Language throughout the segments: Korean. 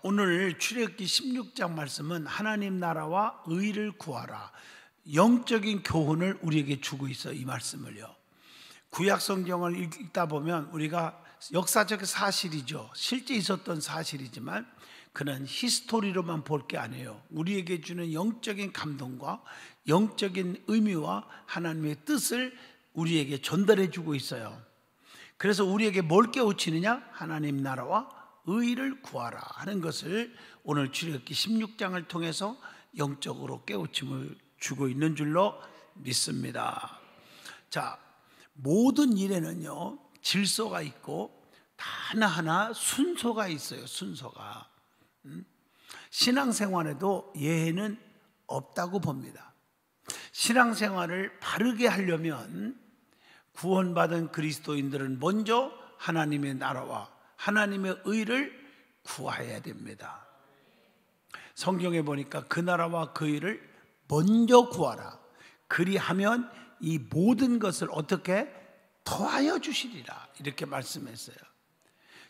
오늘 출애굽기 16장 말씀은 하나님 나라와 의를 구하라, 영적인 교훈을 우리에게 주고 있어요. 이 말씀을요. 구약 성경을 읽다 보면 우리가 역사적 사실이죠. 실제 있었던 사실이지만 그는 히스토리로만 볼 게 아니에요. 우리에게 주는 영적인 감동과 영적인 의미와 하나님의 뜻을 우리에게 전달해 주고 있어요. 그래서 우리에게 뭘 깨우치느냐? 하나님 나라와 의를 구하라 하는 것을 오늘 출애굽기 16장을 통해서 영적으로 깨우침을 주고 있는 줄로 믿습니다. 자, 모든 일에는요 질서가 있고 하나하나 순서가 있어요. 순서가. 신앙생활에도 예외는 없다고 봅니다. 신앙생활을 바르게 하려면 구원받은 그리스도인들은 먼저 하나님의 나라와 하나님의 의를 구해야 됩니다. 성경에 보니까 그 나라와 그 의를 먼저 구하라. 그리하면 이 모든 것을 어떻게 더하여 주시리라, 이렇게 말씀했어요.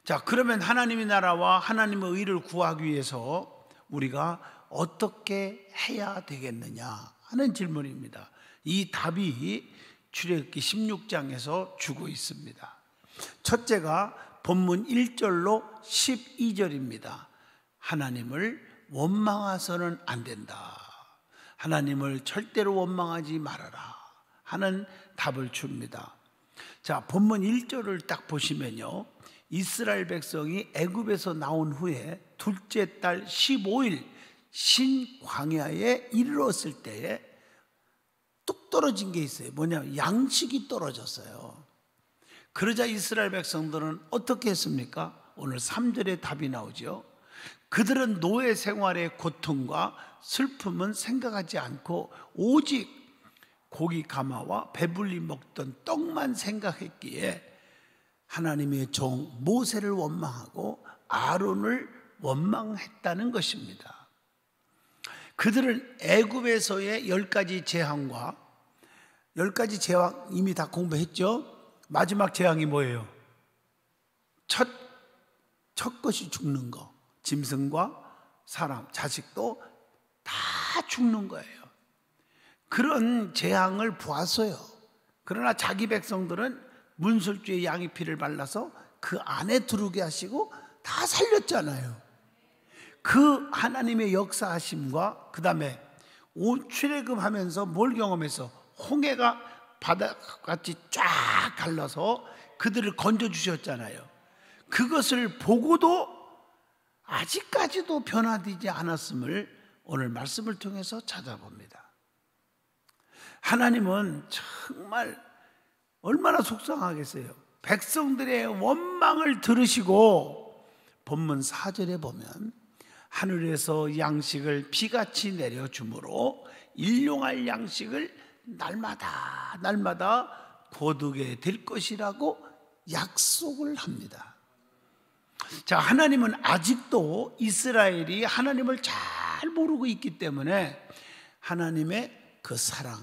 자, 그러면 하나님의 나라와 하나님의 의를 구하기 위해서 우리가 어떻게 해야 되겠느냐 하는 질문입니다. 이 답이 출애굽기 16장에서 주고 있습니다. 첫째가 본문 1절로 12절입니다. 하나님을 원망해서는 안 된다. 하나님을 절대로 원망하지 말아라 하는 답을 줍니다. 자, 본문 1절을 딱 보시면요, 이스라엘 백성이 애굽에서 나온 후에 둘째 달 15일 신광야에 이르렀을 때에 뚝 떨어진 게 있어요. 뭐냐면 양식이 떨어졌어요. 그러자 이스라엘 백성들은 어떻게 했습니까? 오늘 3절에 답이 나오죠. 그들은 노예 생활의 고통과 슬픔은 생각하지 않고 오직 고기 가마와 배불리 먹던 떡만 생각했기에 하나님의 종 모세를 원망하고 아론을 원망했다는 것입니다. 그들은 애굽에서의 10가지 재앙과 10가지 재앙 이미 다 공부했죠. 마지막 재앙이 뭐예요? 첫 것이 죽는 거. 짐승과 사람, 자식도 다 죽는 거예요. 그런 재앙을 보았어요. 그러나 자기 백성들은 문설주에 양의 피를 발라서 그 안에 들어오게 하시고 다 살렸잖아요. 그 하나님의 역사하심과 그 다음에 출애굽하면서 뭘 경험해서 홍해가 바다같이 쫙 갈라서 그들을 건져주셨잖아요. 그것을 보고도 아직까지도 변화되지 않았음을 오늘 말씀을 통해서 찾아봅니다. 하나님은 정말 얼마나 속상하겠어요. 백성들의 원망을 들으시고 본문 4절에 보면 하늘에서 양식을 비같이 내려주므로 일용할 양식을 날마다 거두게 될 것이라고 약속을 합니다. 자, 하나님은 아직도 이스라엘이 하나님을 잘 모르고 있기 때문에 하나님의 그 사랑,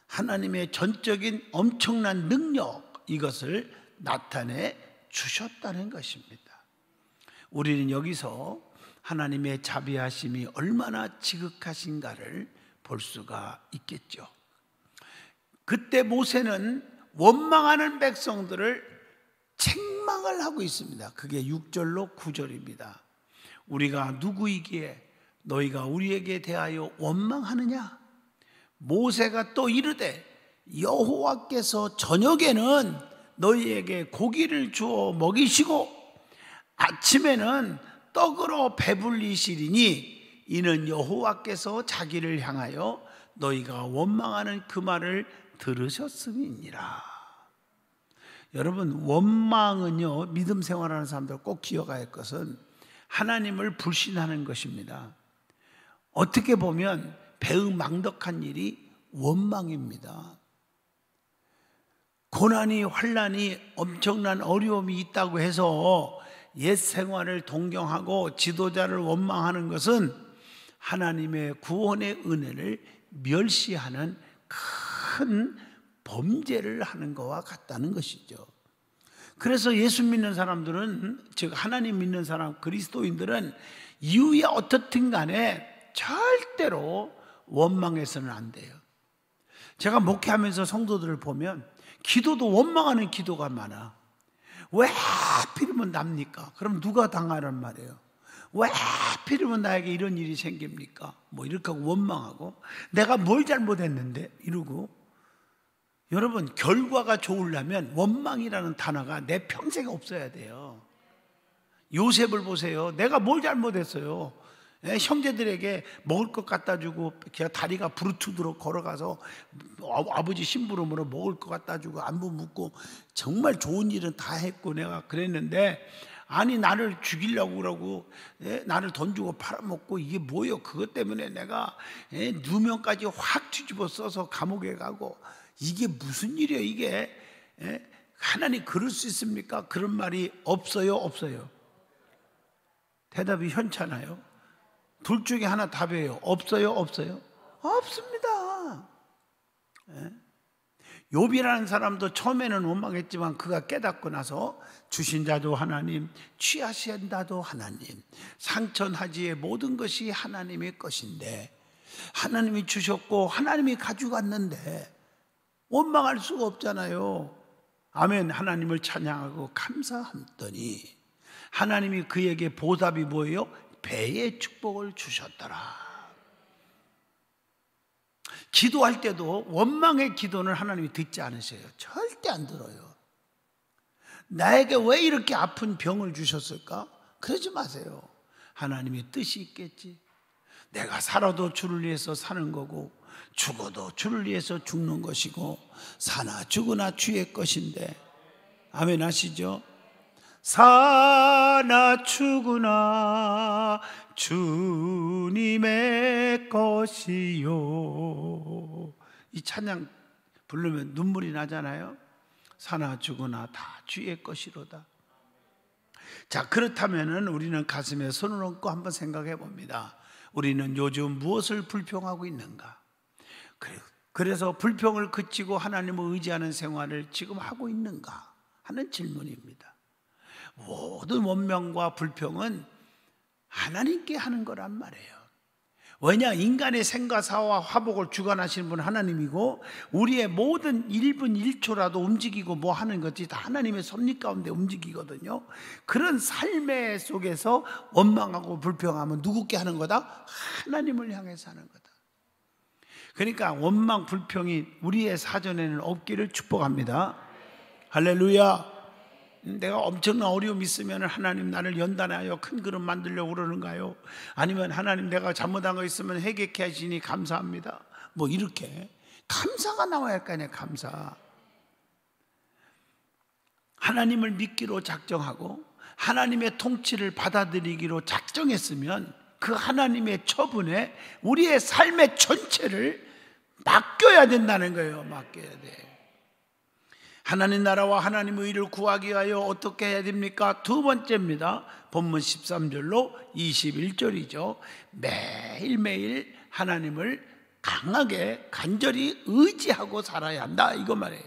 하나님의 전적인 엄청난 능력, 이것을 나타내 주셨다는 것입니다. 우리는 여기서 하나님의 자비하심이 얼마나 지극하신가를 볼 수가 있겠죠. 그때 모세는 원망하는 백성들을 책망을 하고 있습니다. 그게 6절로 9절입니다. 우리가 누구이기에 너희가 우리에게 대하여 원망하느냐? 모세가 또 이르되 여호와께서 저녁에는 너희에게 고기를 주어 먹이시고 아침에는 떡으로 배불리시리니 이는 여호와께서 자기를 향하여 너희가 원망하는 그 말을 들으셨음이니라. 여러분, 원망은요, 믿음 생활하는 사람들 꼭 기억해야 할 것은 하나님을 불신하는 것입니다. 어떻게 보면 배은망덕한 일이 원망입니다. 고난이, 환난이, 엄청난 어려움이 있다고 해서 옛 생활을 동경하고 지도자를 원망하는 것은 하나님의 구원의 은혜를 멸시하는 큰 범죄를 하는 것과 같다는 것이죠. 그래서 예수 믿는 사람들은, 즉 하나님 믿는 사람, 그리스도인들은 이유에 어떻든 간에 절대로 원망해서는 안 돼요. 제가 목회하면서 성도들을 보면 기도도 원망하는 기도가 많아. 왜 하필이면 납니까? 그럼 누가 당하란 말이에요? 왜 하필이면 나에게 이런 일이 생깁니까? 뭐 이렇게 하고 원망하고, 내가 뭘 잘못했는데 이러고. 여러분, 결과가 좋으려면 원망이라는 단어가 내 평생에 없어야 돼요. 요셉을 보세요. 내가 뭘 잘못했어요? 형제들에게 먹을 것 갖다 주고 그냥 다리가 부르트도록 걸어가서 아버지 심부름으로 먹을 것 갖다 주고 안부 묻고 정말 좋은 일은 다 했고 내가 그랬는데, 아니 나를 죽이려고 그러고 나를 돈 주고 팔아먹고, 이게 뭐예요? 그것 때문에 내가 누명까지 확 뒤집어 써서 감옥에 가고, 이게 무슨 일이에요 이게? 하나님 그럴 수 있습니까? 그런 말이 없어요? 없어요? 대답이 현찮아요. 둘 중에 하나 답이에요. 없어요? 없어요? 없습니다. 욥이라는 사람도 처음에는 원망했지만 그가 깨닫고 나서 주신 자도 하나님, 취하신 자도 하나님, 상천하지의 모든 것이 하나님의 것인데 하나님이 주셨고 하나님이 가져갔는데 원망할 수가 없잖아요. 아멘. 하나님을 찬양하고 감사하더니 하나님이 그에게 보답이 뭐예요? 배의 축복을 주셨더라. 기도할 때도 원망의 기도는 하나님이 듣지 않으셔요. 절대 안 들어요. 나에게 왜 이렇게 아픈 병을 주셨을까? 그러지 마세요. 하나님의 뜻이 있겠지. 내가 살아도 주를 위해서 사는 거고 죽어도 주를 위해서 죽는 것이고 사나 죽으나 주의 것인데, 아멘 하시죠? 사나 죽으나 주님의 것이요. 이 찬양 부르면 눈물이 나잖아요. 사나 죽으나 다 주의 것이로다. 자, 그렇다면 우리는 가슴에 손을 얹고 한번 생각해 봅니다. 우리는 요즘 무엇을 불평하고 있는가? 그래서 불평을 그치고 하나님을 의지하는 생활을 지금 하고 있는가 하는 질문입니다. 모든 원망과 불평은 하나님께 하는 거란 말이에요. 왜냐? 인간의 생사와 화복을 주관하시는 분은 하나님이고, 우리의 모든 1분 1초라도 움직이고 뭐 하는 것이 다 하나님의 섭리 가운데 움직이거든요. 그런 삶의 속에서 원망하고 불평하면 누구께 하는 거다? 하나님을 향해서 하는 거다. 그러니까 원망 불평이 우리의 사전에는 없기를 축복합니다. 할렐루야. 내가 엄청난 어려움 있으면 하나님 나를 연단하여 큰 그릇 만들려고 그러는가요? 아니면 하나님 내가 잘못한 거 있으면 회개케 하시니 감사합니다. 뭐 이렇게 감사가 나와야 할 거 아니에요. 감사. 하나님을 믿기로 작정하고 하나님의 통치를 받아들이기로 작정했으면 그 하나님의 처분에 우리의 삶의 전체를 맡겨야 된다는 거예요. 맡겨야 돼. 하나님 나라와 하나님의 의를 구하기 위하여 어떻게 해야 됩니까? 두 번째입니다. 본문 13절로 21절이죠. 매일매일 하나님을 강하게 간절히 의지하고 살아야 한다, 이거 말이에요.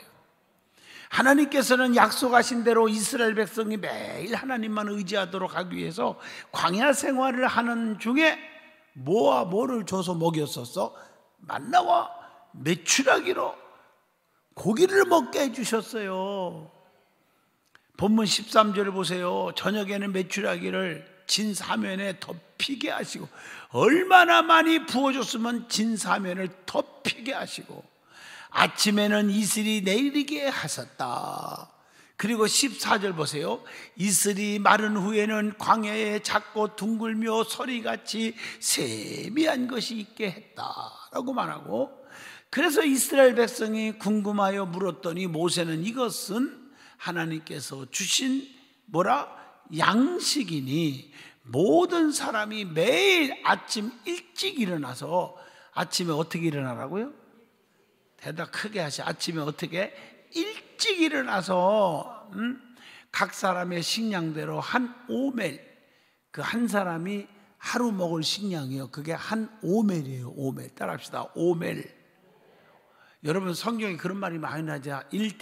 하나님께서는 약속하신 대로 이스라엘 백성이 매일 하나님만 의지하도록 하기 위해서 광야 생활을 하는 중에 뭐와 뭐를 줘서 먹였었어? 만나와 메추라기로 고기를 먹게 해주셨어요. 본문 13절을 보세요. 저녁에는 메추라기를 진 사면에 덮이게 하시고, 얼마나 많이 부어줬으면 진 사면을 덮이게 하시고, 아침에는 이슬이 내리게 하셨다. 그리고 14절 보세요. 이슬이 마른 후에는 광야에 작고 둥글며 서리같이 세미한 것이 있게 했다라고 말하고, 그래서 이스라엘 백성이 궁금하여 물었더니 모세는 이것은 하나님께서 주신 양식이니 모든 사람이 매일 아침 일찍 일어나서, 아침에 어떻게 일어나라고요? 대답 크게 하시. 아침에 어떻게? 일찍 일어나서 각 사람의 식량대로 한 오멜, 그 한 사람이 하루 먹을 식량이요, 그게 한 오멜이에요. 오멜. 따라합시다. 오멜. 여러분 성경에 그런 말이 많이 나죠. 1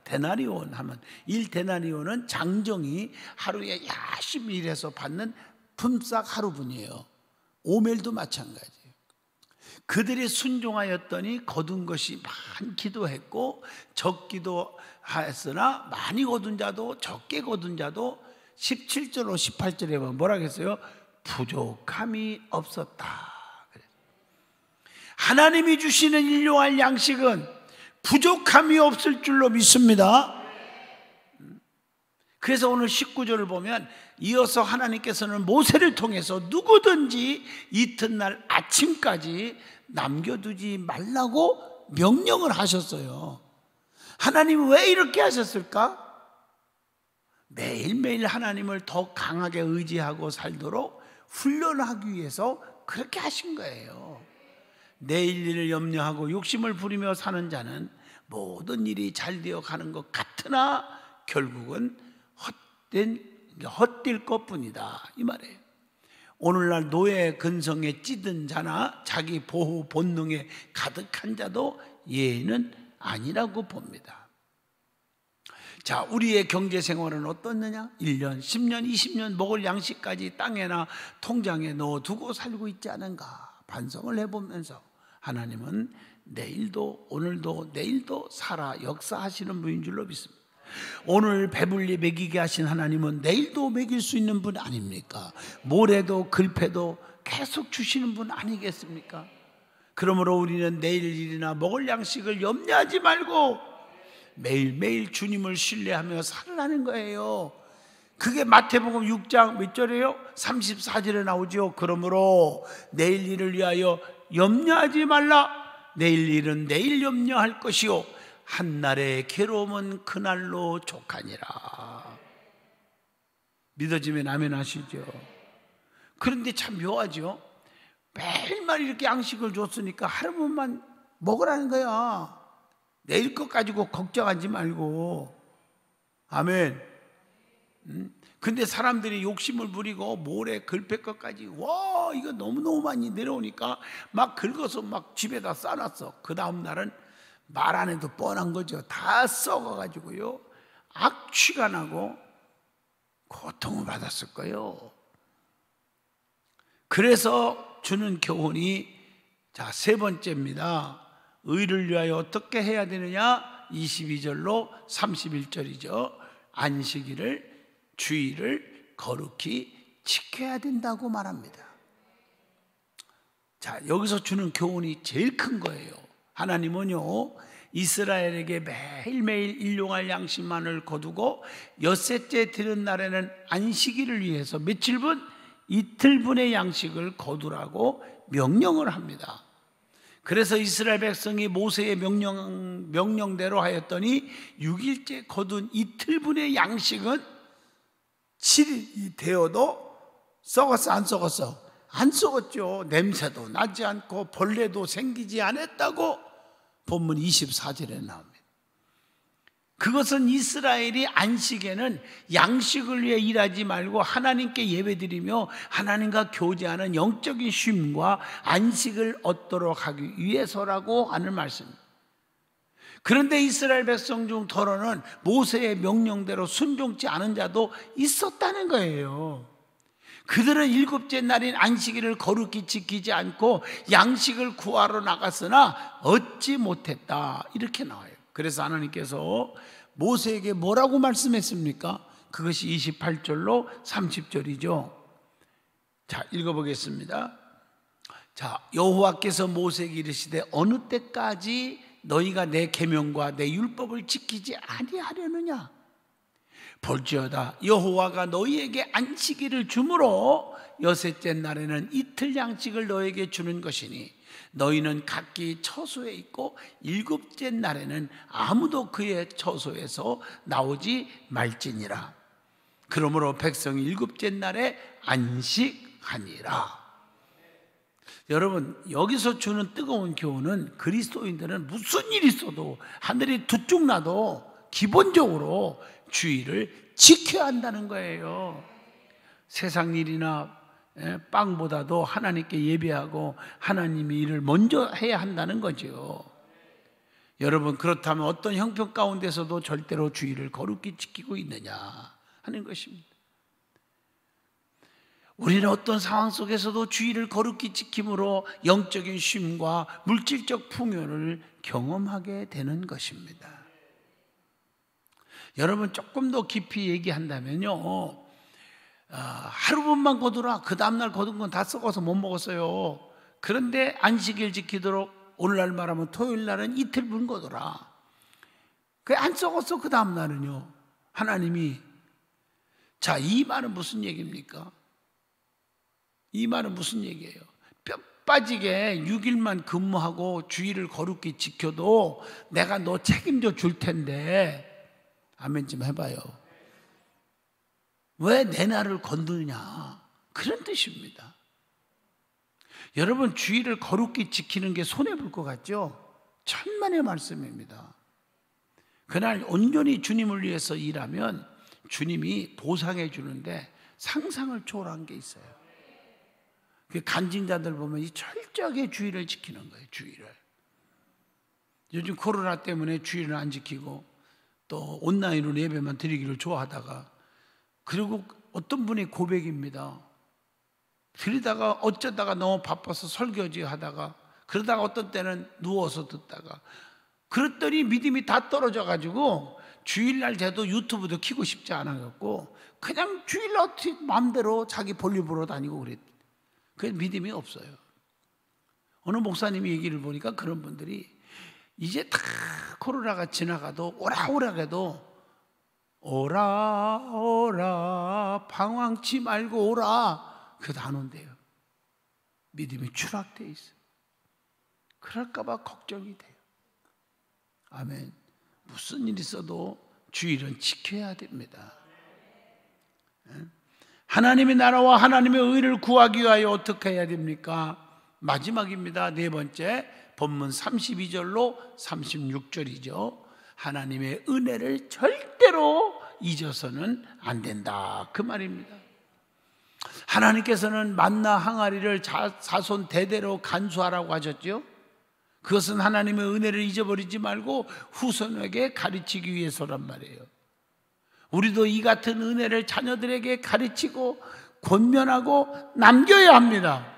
데나리온 하면 1데나리온은 장정이 하루에 열심히 일해서 받는 품삯 하루분이에요. 오멜도 마찬가지예요. 그들이 순종하였더니 거둔 것이 많기도 했고 적기도 했으나 많이 거둔 자도 적게 거둔 자도 17절로 18절에 보면 뭐라 했어요? 부족함이 없었다. 하나님이 주시는 일용할 양식은 부족함이 없을 줄로 믿습니다. 그래서 오늘 19절을 보면 이어서 하나님께서는 모세를 통해서 누구든지 이튿날 아침까지 남겨두지 말라고 명령을 하셨어요. 하나님은 왜 이렇게 하셨을까? 매일매일 하나님을 더 강하게 의지하고 살도록 훈련하기 위해서 그렇게 하신 거예요. 내일 일을 염려하고 욕심을 부리며 사는 자는 모든 일이 잘 되어 가는 것 같으나 결국은 헛될 것뿐이다, 이 말이에요. 오늘날 노예 근성에 찌든 자나 자기 보호 본능에 가득한 자도 예는 아니라고 봅니다. 자, 우리의 경제 생활은 어떻느냐? 1년, 10년, 20년 먹을 양식까지 땅에나 통장에 넣어두고 살고 있지 않은가 반성을 해보면서 하나님은 내일도 오늘도 내일도 살아 역사하시는 분인 줄로 믿습니다. 오늘 배불리 먹이게 하신 하나님은 내일도 먹일 수 있는 분 아닙니까? 모레도 글패도 계속 주시는 분 아니겠습니까? 그러므로 우리는 내일 일이나 먹을 양식을 염려하지 말고 매일매일 주님을 신뢰하며 살라는 거예요. 그게 마태복음 6장 몇 절이에요? 34절에 나오죠. 그러므로 내일 일을 위하여 염려하지 말라. 내일 일은 내일 염려할 것이요 한날의 괴로움은 그날로 족하니라. 믿어지면 아멘 하시죠. 그런데 참 묘하죠. 매일만 이렇게 양식을 줬으니까 하루만 먹으라는 거야. 내일 것 가지고 걱정하지 말고. 아멘. 근데 사람들이 욕심을 부리고 모래 글패 것까지 와 이거 너무너무 많이 내려오니까 막 긁어서 막 집에다 싸놨어. 그 다음 날은 말 안 해도 뻔한 거죠. 다 썩어가지고요 악취가 나고 고통을 받았을 거예요. 그래서 주는 교훈이 자, 세 번째입니다. 의를 위하여 어떻게 해야 되느냐? 22절로 31절이죠. 안식일을 주일을 거룩히 지켜야 된다고 말합니다. 자, 여기서 주는 교훈이 제일 큰 거예요. 하나님은요 이스라엘에게 매일매일 일용할 양식만을 거두고 엿새째 드는 날에는 안식일을 위해서 며칠분? 이틀분의 양식을 거두라고 명령을 합니다. 그래서 이스라엘 백성이 모세의 명령대로 하였더니 6일째 거둔 이틀분의 양식은 7일이 되어도 썩었어 안 썩었어? 안 썩었죠. 냄새도 나지 않고 벌레도 생기지 않았다고 본문 24절에 나옵니다. 그것은 이스라엘이 안식에는 양식을 위해 일하지 말고 하나님께 예배드리며 하나님과 교제하는 영적인 쉼과 안식을 얻도록 하기 위해서라고 하는 말씀입니다. 그런데 이스라엘 백성 중 더러는 모세의 명령대로 순종치 않은 자도 있었다는 거예요. 그들은 일곱째 날인 안식일을 거룩히 지키지 않고 양식을 구하러 나갔으나 얻지 못했다, 이렇게 나와요. 그래서 하나님께서 모세에게 뭐라고 말씀했습니까? 그것이 28절로 30절이죠. 자, 읽어보겠습니다. 자, 여호와께서 모세에게 이르시되 어느 때까지 너희가 내 계명과 내 율법을 지키지 아니하려느냐? 볼지어다 여호와가 너희에게 안식일을 주므로 여섯째 날에는 이틀 양식을 너희에게 주는 것이니 너희는 각기 처소에 있고 일곱째 날에는 아무도 그의 처소에서 나오지 말지니라. 그러므로 백성이 일곱째 날에 안식하니라. 여러분, 여기서 주는 뜨거운 교훈은 그리스도인들은 무슨 일이 있어도 하늘이 두 쪽 나도 기본적으로 주일을 지켜야 한다는 거예요. 세상 일이나 빵보다도 하나님께 예배하고 하나님의 일을 먼저 해야 한다는 거죠. 여러분, 그렇다면 어떤 형편 가운데서도 절대로 주의를 거룩히 지키고 있느냐 하는 것입니다. 우리는 어떤 상황 속에서도 주의를 거룩히 지킴으로 영적인 쉼과 물질적 풍요를 경험하게 되는 것입니다. 여러분, 조금 더 깊이 얘기한다면요, 하루분만 거두라. 그 다음날 거둔 건 다 썩어서 못 먹었어요. 그런데 안식일 지키도록 오늘날 말하면 토요일날은 이틀분 거두라. 그게 안 썩었어. 그 다음날은요, 하나님이. 자, 이 말은 무슨 얘기입니까? 이 말은 무슨 얘기예요? 뼈 빠지게 6일만 근무하고 주의를 거룩히 지켜도 내가 너 책임져 줄 텐데, 아멘 좀 해봐요. 왜 내 날을 건드느냐, 그런 뜻입니다. 여러분, 주의를 거룩히 지키는 게 손해볼 것 같죠? 천만의 말씀입니다. 그날 온전히 주님을 위해서 일하면 주님이 보상해 주는데 상상을 초월한 게 있어요. 그 간증자들 보면 이 철저하게 주의를 지키는 거예요. 주의를. 요즘 코로나 때문에 주의를 안 지키고 또 온라인으로 예배만 드리기를 좋아하다가, 그리고 어떤 분이 고백입니다. 드리다가 어쩌다가 너무 바빠서 설교지 하다가, 그러다가 어떤 때는 누워서 듣다가, 그랬더니 믿음이 다 떨어져 가지고 주일날 제도 유튜브도 켜고 싶지 않아갖고 그냥 주일날 어떻게 마음대로 자기 볼륨으로 다니고 그랬. 그 믿음이 없어요. 어느 목사님이 얘기를 보니까 그런 분들이 이제 다 코로나가 지나가도 오라 해도 오라 오라 방황치 말고 오라, 그래도 안 온대요. 믿음이 추락돼 있어요. 그럴까봐 걱정이 돼요. 아멘. 무슨 일이 있어도 주일은 지켜야 됩니다. 하나님의 나라와 하나님의 의를 구하기 위하여 어떻게 해야 됩니까? 마지막입니다. 네 번째, 본문 32절로 36절이죠. 하나님의 은혜를 절대로 잊어서는 안 된다, 그 말입니다. 하나님께서는 만나 항아리를 자손 대대로 간수하라고 하셨죠. 그것은 하나님의 은혜를 잊어버리지 말고 후손에게 가르치기 위해서란 말이에요. 우리도 이 같은 은혜를 자녀들에게 가르치고 권면하고 남겨야 합니다.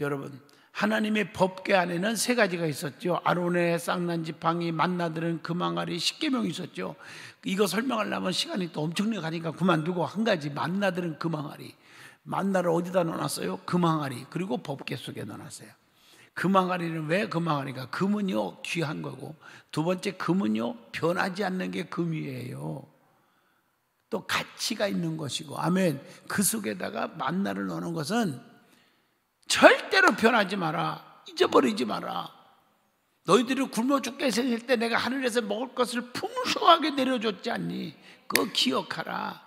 여러분, 하나님의 법궤 안에는 세 가지가 있었죠. 아론의 쌍난 지팡이, 만나들은 금항아리, 십계명이 있었죠. 이거 설명하려면 시간이 또 엄청나게 가니까 그만두고 한 가지, 만나들은 금항아리. 만나를 어디다 넣어놨어요? 금항아리. 그리고 법궤 속에 넣어놨어요. 금항아리는 왜 금항아리가? 금은요 귀한 거고, 두 번째 금은요 변하지 않는 게 금이에요. 또 가치가 있는 것이고, 아멘. 그 속에다가 만나를 넣는 것은 절대로 변하지 마라, 잊어버리지 마라. 너희들이 굶어 죽게 생길 때 내가 하늘에서 먹을 것을 풍성하게 내려줬지 않니? 그거 기억하라.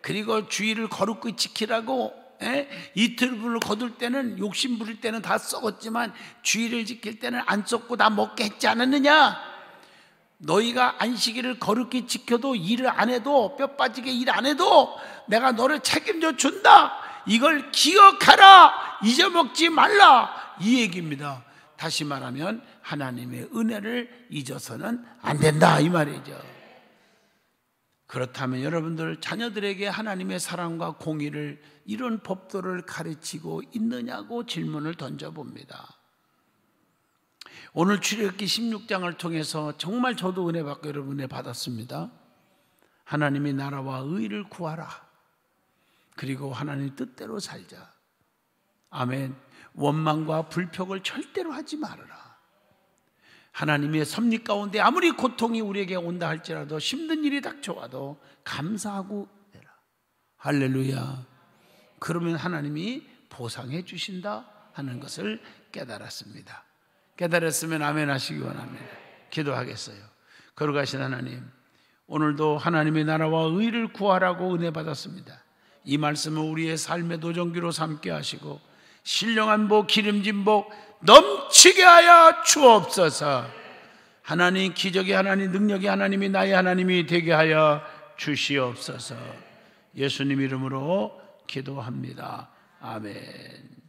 그리고 주의를 거룩히 지키라고. 이틀분을 거둘 때는, 욕심 부릴 때는 다 썩었지만 주의를 지킬 때는 안 썩고 다 먹게 했지 않았느냐? 너희가 안식일을 거룩히 지켜도 일을 안 해도, 뼈 빠지게 일 안 해도 내가 너를 책임져 준다, 이걸 기억하라, 잊어먹지 말라, 이 얘기입니다. 다시 말하면 하나님의 은혜를 잊어서는 안 된다, 이 말이죠. 그렇다면 여러분들 자녀들에게 하나님의 사랑과 공의를, 이런 법도를 가르치고 있느냐고 질문을 던져봅니다. 오늘 출애굽기 16장을 통해서 정말 저도 은혜 받고 여러분 은혜 받았습니다. 하나님의 나라와 의를 구하라. 그리고 하나님 뜻대로 살자. 아멘. 원망과 불평을 절대로 하지 말아라. 하나님의 섭리 가운데 아무리 고통이 우리에게 온다 할지라도, 힘든 일이 닥쳐와도 감사하고 내라. 할렐루야. 그러면 하나님이 보상해 주신다 하는 것을 깨달았습니다. 깨달았으면 아멘 하시기 원합니다. 기도하겠어요. 거룩하신 하나님, 오늘도 하나님의 나라와 의를 구하라고 은혜 받았습니다. 이 말씀을 우리의 삶의 도전기로 삼게 하시고 신령한 복, 기름진 복 넘치게 하여 주옵소서. 하나님, 기적의 하나님, 능력의 하나님이 나의 하나님이 되게 하여 주시옵소서. 예수님 이름으로 기도합니다. 아멘.